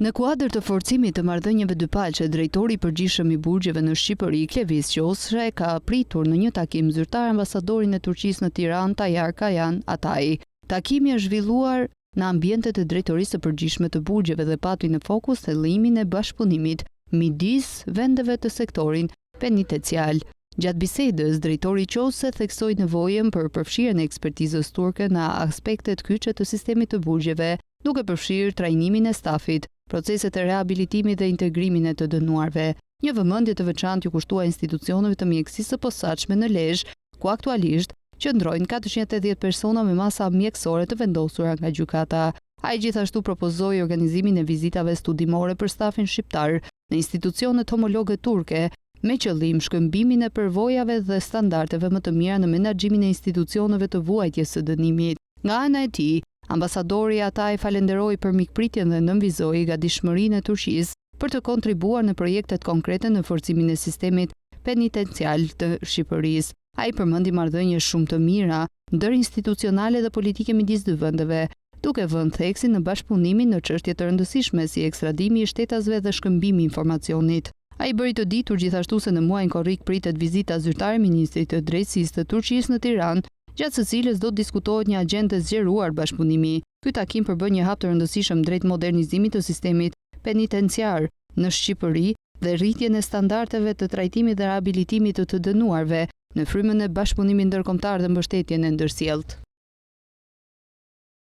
Në kuadër të forcimit të marrëdhënieve dypalçe, drejtori i përgjithshëm i burgjeve në Shqipëri, Klevis Qosre, ka pritur në një takim zyrtar ambasadorin e Turqisë në Tiranë, Tayyar Kayan Atay. Takimi është zhvilluar në ambientet e drejtorisë së përgjithshme të burgjeve dhe pati në fokus thellimin e bashkëpunimit midis vendeve të sektorit penitencial. Gjatë bisedës, drejtori Qosre theksoi nevojën për përfshirjen e ekspertizës turke në aspektet kyçe të sistemit të burgjeve, duke përfshirë trajnimin e stafit, proceset e rehabilitimit dhe integrimin e të dënuarve. Një vëmendje të veçantë ju kushtua institucioneve të mjekësisë së posaçme në Lezhë, ku aktualisht qëndrojnë 480 persona me masa mjekësore të vendosura nga gjykata. Ai gjithashtu propozoi organizimin e vizitave studimore për stafin shqiptar në institucionet homologe turke, me qëllim shkëmbimin e përvojave dhe standardeve më të mira në menaxhimin e institucioneve të vuajtjes së dënimit. Nga ana e tij, ambasadori Atay falenderoi për mikpritjen dhe nënvizoi gatishmërinë e Turqisë për të kontribuar në projektet konkrete në forcimin e sistemit penitencial të Shqipërisë. Ai përmendi marrëdhënie shumë të mira ndërinstitucionale dhe politike midis dy vendeve, duke vënë theksin në bashkëpunimin në çështje të rëndësishme si ekstradimi i shtetasve dhe shkëmbimi i informacionit. Ai bëri të ditur gjithashtu se në muajin korrik pritet vizita zyrtare e ministrit të drejtësisë të Turqisë në Tiranë, gjatë së cilës do të diskutohet një agjendë zgjeruar bashkëpunimi. Ky takim përbën një hap të rëndësishëm drejt modernizimit të sistemit penitenciar në Shqipëri dhe rritjen e standardeve të trajtimit dhe rehabilitimit të dënuarve në frymën e bashkëpunimit ndërkombëtar dhe mbështetjen e ndërsjellët.